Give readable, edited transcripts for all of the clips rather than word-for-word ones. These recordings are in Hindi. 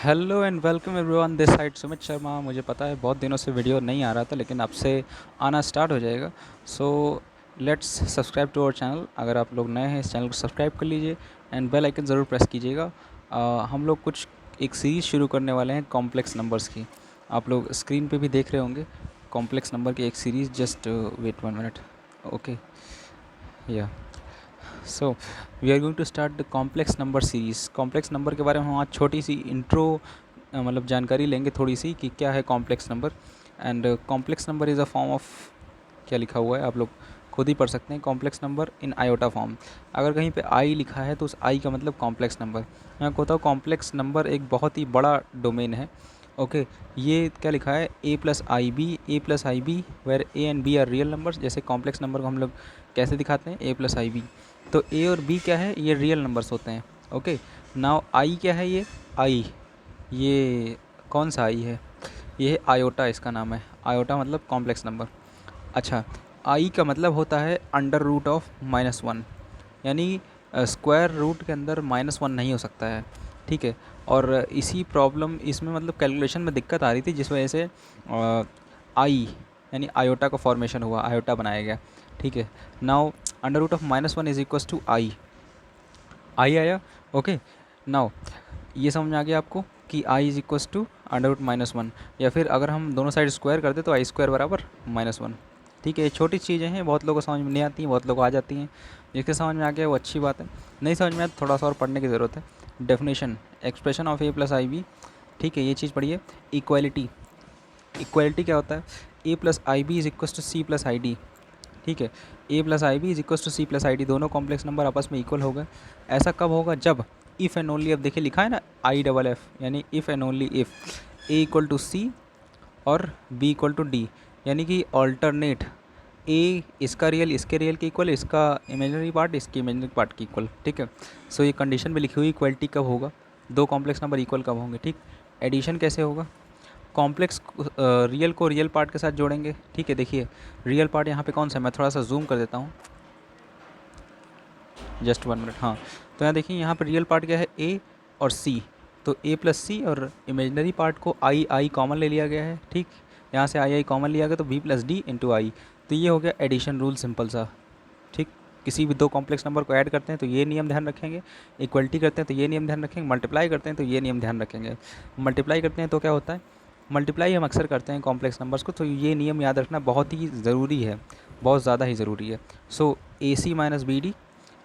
Hello and welcome everyone, this side Sumit Sharma. मुझे पता है बहुत दिनों से वीडियो नहीं आ रहा था, लेकिन अब से आना स्टार्ट हो जाएगा। So let's subscribe to our channel. अगर आप लोग नए हैं, इस चैनल को सब्सक्राइब कर लीजिए एंड बेल आइकन ज़रूर प्रेस कीजिएगा। हम लोग कुछ एक सीरीज़ शुरू करने वाले हैं कॉम्प्लेक्स नंबर्स की। आप लोग स्क्रीन पे भी देख रहे होंगे कॉम्प्लेक्स नंबर की एक series. Just wait 1 minute. Okay, या so we are going to start the complex number series. Complex number के बारे में हम आज छोटी सी इंट्रो मतलब जानकारी लेंगे थोड़ी सी कि क्या है complex number. And complex number is a form of, क्या लिखा हुआ है आप लोग खुद ही पढ़ सकते हैं, complex number in iota form. अगर कहीं पे आई लिखा है तो उस आई का मतलब कॉम्प्लेक्स नंबर। मैं आपको बताऊँ, कॉम्प्लेक्स नंबर एक बहुत ही बड़ा डोमेन है। ओके, ये क्या लिखा है, a+ib where a and b are real numbers. जैसे कॉम्प्लेक्स नंबर को हम लोग कैसे दिखाते हैं, a+ib, तो a और b क्या है, ये रियल नंबर्स होते हैं। ओके, नाउ i क्या है, ये i, ये कौन सा i है, ये है आयोटा, इसका नाम है आयोटा, मतलब कॉम्प्लेक्स नंबर। अच्छा, आई का मतलब होता है अंडर रूट ऑफ -1, यानी स्क्वायर रूट के अंदर -1 नहीं हो सकता है। ठीक है, और इसी प्रॉब्लम इसमें मतलब कैलकुलेशन में दिक्कत आ रही थी, जिस वजह से आई यानी आयोटा का फॉर्मेशन हुआ, आयोटा बनाया गया। ठीक है, now under root of -1 is equals to I आया। ओके, नाउ ये समझ में आ गया आपको कि I is equals to under root -1, या फिर अगर हम दोनों साइड स्क्वायर करते तो आई स्क्वायर बराबर -1। ठीक है, ये छोटी चीज़ें हैं, बहुत लोगों को समझ में नहीं आती हैं, बहुत लोगों को आ जाती हैं। जिसके समझ में आ गया वो अच्छी बात है, नहीं समझ में आया तो थोड़ा सा और पढ़ने की ज़रूरत है। Definition, expression of a+ib। ठीक है, ये चीज़ पढ़िए। इक्वालिटी, इक्वालिटी क्या होता है, a+ib is equals to c+id। ठीक है, a+ib is equals to c+id, दोनों कॉम्प्लेक्स नंबर आपस में इक्वल हो गए। ऐसा कब होगा, जब इफ़ एंड ओनली, अब देखिए लिखा है ना IFF, यानी if and only if a equal to c और b इक्वल टू d, यानी कि ऑल्टरनेट a इसका रियल इसके रियल के इक्वल, इसका इमेजनरी पार्ट इसके इमेजनरी पार्ट के इक्वल। ठीक है, सो ये कंडीशन में लिखी हुई इक्वलिटी कब होगा, दो कॉम्प्लेक्स नंबर इक्वल कब होंगे। ठीक, एडिशन कैसे होगा, कॉम्प्लेक्स रियल को रियल पार्ट के साथ जोड़ेंगे। ठीक है, देखिए रियल पार्ट यहाँ पे कौन सा है, मैं थोड़ा सा जूम कर देता हूँ, जस्ट 1 मिनट। हाँ, तो यहाँ देखिए, यहाँ पर रियल पार्ट क्या है, a और c, तो a+c, और इमेजनरी पार्ट को आई कॉमन ले लिया गया है। ठीक, यहाँ से आई कॉमन लिया गया तो b+d इंटू आई, तो ये हो गया एडिशन रूल, सिंपल सा। ठीक, किसी भी दो कॉम्प्लेक्स नंबर को ऐड करते हैं तो ये नियम ध्यान रखेंगे, इक्वलिटी करते हैं तो ये नियम ध्यान रखेंगे, मल्टीप्लाई करते हैं तो ये नियम ध्यान रखेंगे। मल्टीप्लाई करते हैं तो क्या होता है, मल्टीप्लाई हम अक्सर करते हैं कॉम्प्लेक्स नंबर्स को, तो ये नियम याद रखना बहुत ही ज़रूरी है, बहुत ज़्यादा ही ज़रूरी है। सो AC माइनस BD।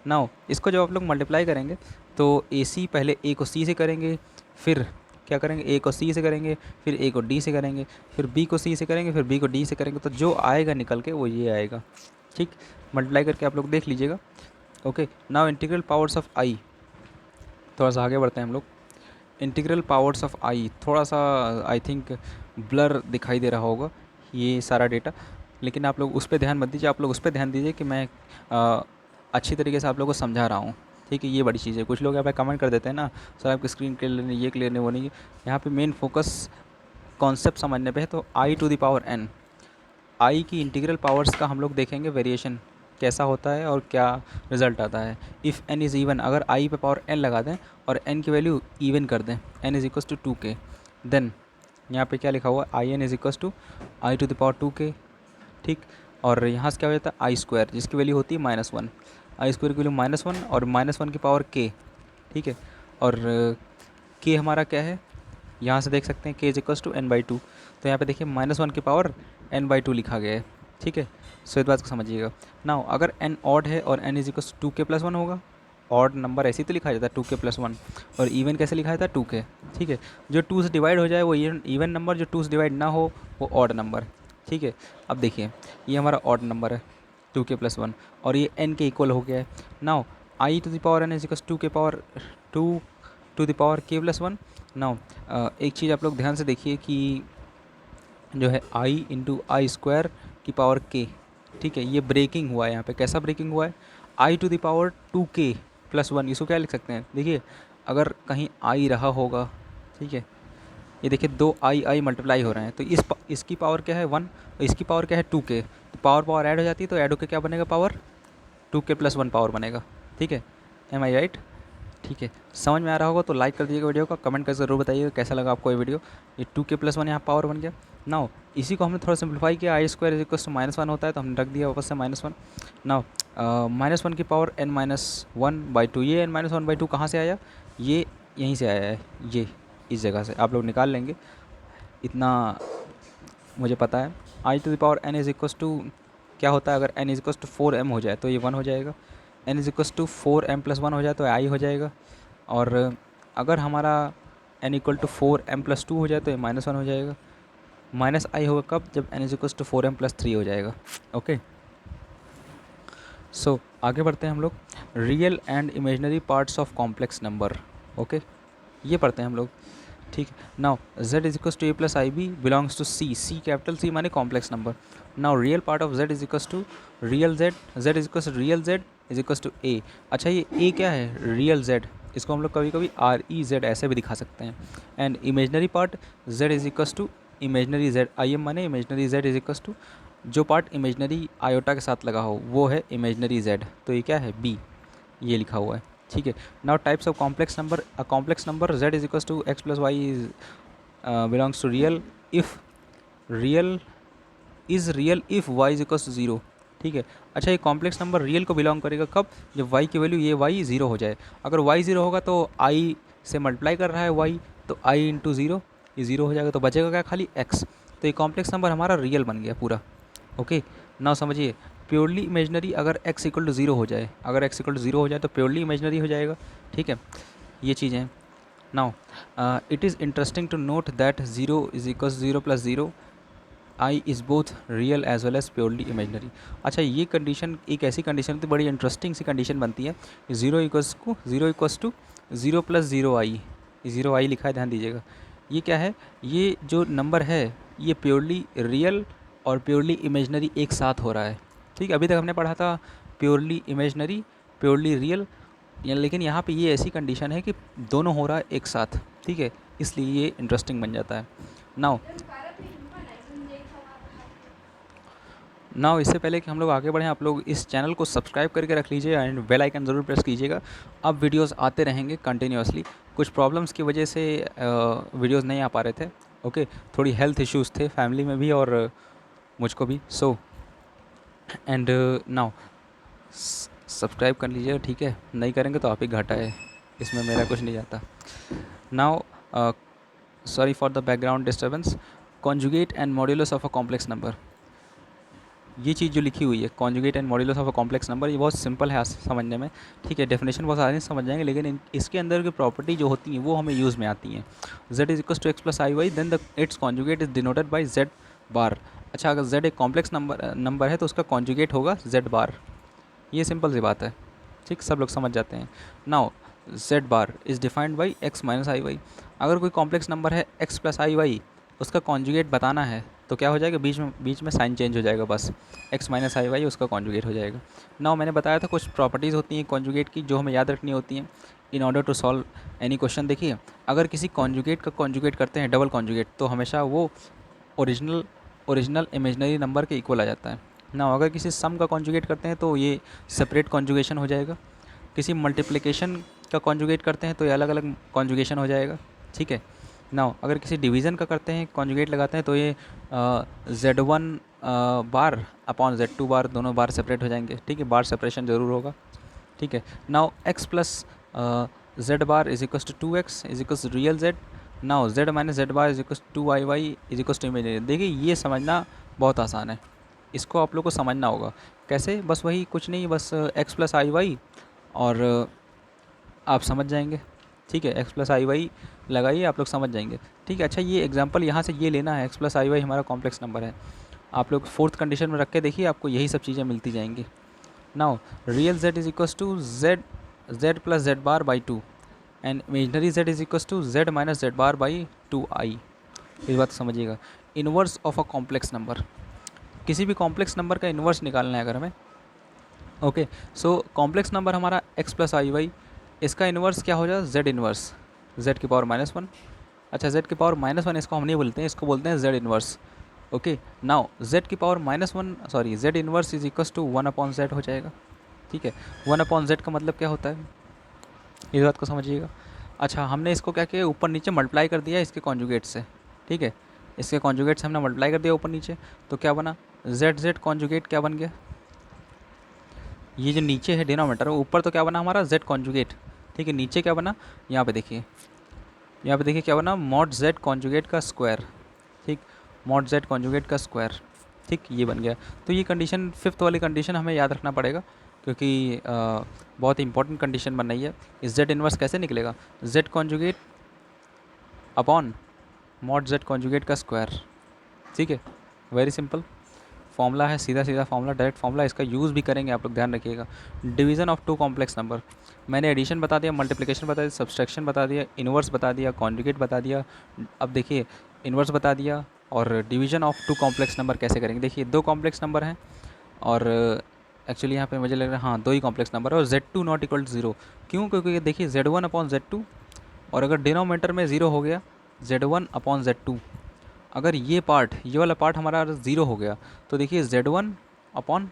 नाउ इसको जब आप लोग मल्टीप्लाई करेंगे तो AC पहले A को C से करेंगे, फिर क्या करेंगे, A को C से करेंगे, फिर A को D से करेंगे, फिर B को C से करेंगे, फिर B को D से करेंगे, तो जो आएगा निकल के वो ये आएगा। ठीक, मल्टीप्लाई करके आप लोग देख लीजिएगा। Okay, now integral powers of I, थोड़ा सा आगे बढ़ते हैं हम लोग। इंटीग्रल पावर्स ऑफ आई, थोड़ा सा आई थिंक ब्लर दिखाई दे रहा होगा ये सारा डेटा, लेकिन आप लोग उस पर ध्यान मत दीजिए, आप लोग उस पर ध्यान दीजिए कि मैं अच्छी तरीके से आप लोगों को समझा रहा हूँ। ठीक है, ये बड़ी चीज़ है। कुछ लोग यहाँ पे कमेंट कर देते हैं ना, सर आपकी स्क्रीन क्लियर नहीं, ये क्लियर नहीं, वो नहीं। यहाँ पे मेन फोकस कॉन्सेप्ट समझने पे है। तो i⁴n, आई की इंटीग्रल पावर्स का हम लोग देखेंगे वेरिएशन कैसा होता है और क्या रिज़ल्ट आता है। इफ़ n इज़ इवन, अगर i पे पावर n लगा दें और n की वैल्यू इवन कर दें, n is equals to 2k, then यहाँ पे क्या लिखा हुआ है, in is equals to i⁴2k। ठीक, और यहाँ से क्या हो जाता है आई स्क्वायर, जिसकी वैल्यू होती है -1, आई स्क्वायर की वैल्यू -1 और -1 की पावर k। ठीक है, और k हमारा क्या है, यहाँ से देख सकते हैं k is equals to n/2, तो यहाँ पे देखिए -1 की पावर n/2 लिखा गया है। ठीक है, सो इस बात को समझिएगा। नाउ अगर n ऑड है और n is equals to 2k+1 होगा, ऑड नंबर ऐसे ही तो लिखा जाता है 2k+1, और इवन कैसे लिखा जाता है 2k। ठीक है, जो 2 से डिवाइड हो जाए वो इवन नंबर, जो 2 से डिवाइड ना हो वो ऑड नंबर। ठीक है, अब देखिए ये हमारा ऑड नंबर है 2k+1, और ये n के इक्वल हो गया है। Now i⁴n is equals 2k+1। Now एक चीज़ आप लोग ध्यान से देखिए कि जो है i इंटू आई स्क्वायर की पावर k, ठीक है, ये ब्रेकिंग हुआ है यहाँ पे। कैसा ब्रेकिंग हुआ है, i⁴2k+1, इसको क्या लिख सकते हैं, देखिए अगर कहीं i रहा होगा, ठीक है, ये देखिए दो आई मल्टीप्लाई हो रहे हैं, तो इसकी पावर क्या है 1, और इसकी पावर क्या है 2k, तो पावर ऐड हो जाती है, तो ऐड होकर क्या बनेगा, पावर 2k+1 पावर बनेगा। ठीक है, एम आई राइट। ठीक है, समझ में आ रहा होगा तो लाइक कर दीजिएगा वीडियो का, कमेंट कर ज़रूर बताइएगा कैसा लगा आपको ये वीडियो। ये 2k+1 यहाँ पावर बन गया। नाउ इसी को हमने थोड़ा सिंप्लीफाई किया, आई स्क्वायर इज इक्वल टू -1 होता है तो हमने रख दिया वापस से -1। नाउ -1 की पावर n-1/2, ये n-1/2 कहाँ से आया, ये यहीं से आया है, ये इस जगह से आप लोग निकाल लेंगे, इतना मुझे पता है। i⁴n इज इक्वल टू क्या होता है, अगर n is equal to 4m हो जाए तो ये 1 हो जाएगा, n is equal to 4m+1 हो जाए तो i हो जाएगा, और अगर हमारा n इक्वल टू 4m+2 हो जाए तो ये -1 हो जाएगा। माइनस i होगा कब, जब n is equal to 4m+3 हो जाएगा। ओके, सो आगे बढ़ते हैं हम लोग, real and imaginary parts of complex number. Okay, ये पढ़ते हैं हम लोग। ठीक, now z is equal to a+ib belongs to c capital C माने complex number. Now real part of z is equal to real z, z is equal to real z is equal to a। अच्छा, ये a क्या है, रियल z, इसको हम लोग कभी कभी REZ ऐसे भी दिखा सकते हैं। And imaginary part z is equal to imaginary z, IM माने imaginary z is equal to जो पार्ट इमेजनरी आयोटा के साथ लगा हो वो है इमेजनरी z, तो ये क्या है b, ये लिखा हुआ है। ठीक है, now types of complex number, a complex number z is equal to x+y is belongs to real if real is real if y is equal to 0। ठीक है, अच्छा ये कॉम्प्लेक्स नंबर रियल को बिलोंग करेगा कब, जब y की वैल्यू ये y 0 हो जाए। अगर y 0 होगा तो i से मल्टीप्लाई कर रहा है y, तो i इंटू 0, ये 0 हो जाएगा, तो बचेगा क्या, खाली x। तो ये कॉम्प्लेक्स नंबर हमारा रियल बन गया पूरा। ओके, नाउ समझिए, प्योरली इमेजनरी अगर x इक्वल टू 0 हो जाए, अगर x इक्वल टू 0 हो जाए तो प्योरली इमेजनरी हो जाएगा। ठीक है, ये चीज़ें हैं। Now it is interesting to note that 0 is equal 0+0 I is both real as well as purely imaginary. अच्छा, ये कंडीशन एक ऐसी कंडीशन होती है, बड़ी इंटरेस्टिंग सी कंडीशन बनती है। 0+0i, 0i लिखा है, ध्यान दीजिएगा। ये क्या है, ये जो नंबर है ये प्योरली रियल और प्योरली इमेजनरी एक साथ हो रहा है। ठीक है, अभी तक हमने पढ़ा था प्योरली इमेजनरी, प्योरली रियल, लेकिन यहाँ पे ये ऐसी कंडीशन है कि दोनों हो रहा है एक साथ। ठीक है, इसलिए ये इंटरेस्टिंग बन जाता है। नाउ इससे पहले कि हम लोग आगे बढ़ें, आप लोग इस चैनल को सब्सक्राइब करके रख लीजिए एंड बेल आइकन ज़रूर प्रेस कीजिएगा। अब वीडियोस आते रहेंगे कंटिन्यूअसली। कुछ प्रॉब्लम्स की वजह से वीडियोस नहीं आ पा रहे थे। ओके, थोड़ी हेल्थ इश्यूज़ थे फैमिली में भी और मुझको भी। सो एंड नाउ सब्सक्राइब कर लीजिएगा, ठीक है, नहीं करेंगे तो आप ही घाटा है, इसमें मेरा कुछ नहीं जाता। Now sorry for the background disturbance. Conjugate and modulus of a complex number, ये चीज़ जो लिखी हुई है conjugate and modulus of a complex number, ये बहुत सिंपल है समझने में। ठीक है, डेफिनेशन बहुत आसानी से समझ जाएंगे, लेकिन इसके अंदर की प्रॉपर्टी जो होती हैं वो हमें यूज़ में आती हैं। z is equal to x+i y, then the its conjugate is denoted by z bar. अच्छा, अगर z एक कॉम्प्लेक्स नंबर है तो उसका कॉन्जुगेट होगा z बार, ये सिंपल सी बात है। ठीक, सब लोग समझ जाते हैं। Now z bar is defined by x-i y। अगर कोई कॉम्प्लेक्स नंबर है x+i y, उसका कॉन्जुगेट बताना है तो क्या हो जाएगा, बीच में साइन चेंज हो जाएगा, बस x-i y उसका कॉन्जुगेट हो जाएगा। नाउ मैंने बताया था कुछ प्रॉपर्टीज़ होती हैं कॉन्जुगेट की जो हमें याद रखनी होती हैं in order to solve any question. देखिए, अगर किसी कॉन्जुगेट का कॉन्जुगेट करते हैं, डबल कॉन्जुगेट, तो हमेशा वो ओरिजिनल इमेजनरी नंबर के इक्वल आ जाता है ना। अगर किसी सम का कॉन्जुगेट करते हैं तो ये सेपरेट कॉन्जुगेशन हो जाएगा। किसी मल्टीप्लिकेशन का कॉन्जुगेट करते हैं तो ये अलग अलग कॉन्जुगेशन हो जाएगा। ठीक है, नाउ अगर किसी डिवीज़न का करते हैं कॉन्जुगेट लगाते हैं तो ये z1 बार अपॉन z2 बार, दोनों बार सेपरेट हो जाएंगे। ठीक है, बार सेपरेशन ज़रूर होगा। ठीक है, now x plus z bar is equal to 2x is equal to real z। Now z minus z bar is equal to 2y is equal to imaginary. देखिए, ये समझना बहुत आसान है, इसको आप लोग को समझना होगा। कैसे, बस वही कुछ नहीं, बस x+i y और आप समझ जाएंगे। ठीक है, x+i y लगाइए, आप लोग समझ जाएंगे। ठीक है, अच्छा ये एग्जांपल यहाँ से ये लेना है, x+i y हमारा कॉम्प्लेक्स नंबर है। आप लोग फोर्थ कंडीशन में रख के देखिए, आपको यही सब चीज़ें मिलती जाएंगी। Now real z is equal to z plus z bar by 2 and imaginary z is equal to z minus z bar by 2i। इस बात समझिएगा। Inverse of a complex number, किसी भी कॉम्प्लेक्स नंबर का इन्वर्स निकालना है अगर हमें। ओके, सो कॉम्प्लेक्स नंबर हमारा x+i y, इसका इन्वर्स क्या हो जाए, z इन्वर्स, z की पावर -1। अच्छा, z की पावर -1 इसको हम नहीं बोलते हैं, इसको बोलते हैं z inverse. Okay, now z की power -1 sorry z inverse is equal to 1/z हो जाएगा। ठीक है, 1/z का मतलब क्या होता है, इस बात को समझिएगा। अच्छा, हमने इसको क्या किया, ऊपर नीचे मल्टीप्लाई कर दिया इसके कॉन्जुगेट से, ठीक है, इसके कॉन्जुगेट से हमने मल्टीप्लाई कर दिया ऊपर नीचे, तो क्या बना, जेड जेड कॉन्जुगेट क्या बन गया, ये जो नीचे है डिनोमीटर, ऊपर तो क्या बना हमारा जेड कॉन्जुगेट, ठीक है, नीचे क्या बना, यहाँ पे देखिए, यहाँ पे देखिए क्या बना, मॉड जेड कॉन्जुगेट का स्क्वायर, ठीक, मॉड जेड कॉन्जुगेट का स्क्वायर, ठीक, ये बन गया। तो ये कंडीशन, फिफ्थ वाली कंडीशन हमें याद रखना पड़ेगा, क्योंकि बहुत इंपॉर्टेंट कंडीशन बन रही है। इस जेड इन्वर्स कैसे निकलेगा, Z conjugate upon mod Z conjugate का स्क्वायर, ठीक है, वेरी सिंपल फॉर्मूला है, सीधा सीधा फॉर्मूला, डायरेक्ट फॉर्मूला, इसका यूज़ भी करेंगे आप लोग, ध्यान रखिएगा। Division of two complex number, मैंने एडिशन बता दिया, मल्टीप्लिकेशन बता दिया, सब्सट्रैक्शन बता दिया, इन्वर्स बता दिया, कॉन्जुगेट बता दिया। अब देखिए इन्वर्स बता दिया, और division of two complex number कैसे करेंगे। देखिए दो कॉम्प्लेक्स नंबर हैं, और एक्चुअली यहाँ पे मुझे लग रहा है हाँ दो ही कॉम्प्लेक्स नंबर है, और Z2 not equal to zero, क्यों, क्योंकि देखिए Z1 अपॉन Z2, और अगर डिनोमीटर में ज़ीरो हो गया, Z1 अपॉन Z2, अगर ये पार्ट, ये वाला पार्ट हमारा ज़ीरो हो गया, तो देखिए Z1 अपॉन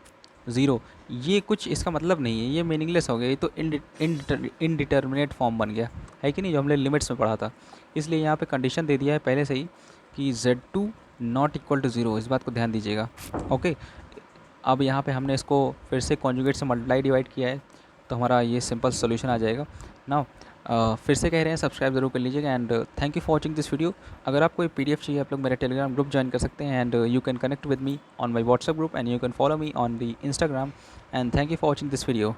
ज़ीरो, ये कुछ इसका मतलब नहीं है, ये मीनिंगलेस हो गया, ये तो इनडिटर्मिनेट फॉर्म बन गया है कि नहीं, जो हमने लिमिट्स में पढ़ा था। इसलिए यहाँ पे कंडीशन दे दिया है पहले से ही कि Z2 not equal to zero, इस बात को ध्यान दीजिएगा। ओके, अब यहाँ पे हमने इसको फिर से कॉन्जुगेट से मल्टीप्लाई डिवाइड किया है, तो हमारा ये सिंपल सोल्यूशन आ जाएगा ना। फिर से कह रहे हैं सब्सक्राइब जरूर कर लीजिएगा, and thank you for watching this video. अगर आपको PDF चाहिए, आप लोग मेरे टेलीग्राम ग्रुप ज्वाइन कर सकते हैं, and you can connect with me on my WhatsApp group, and you can follow me on the Instagram, and thank you for watching this video.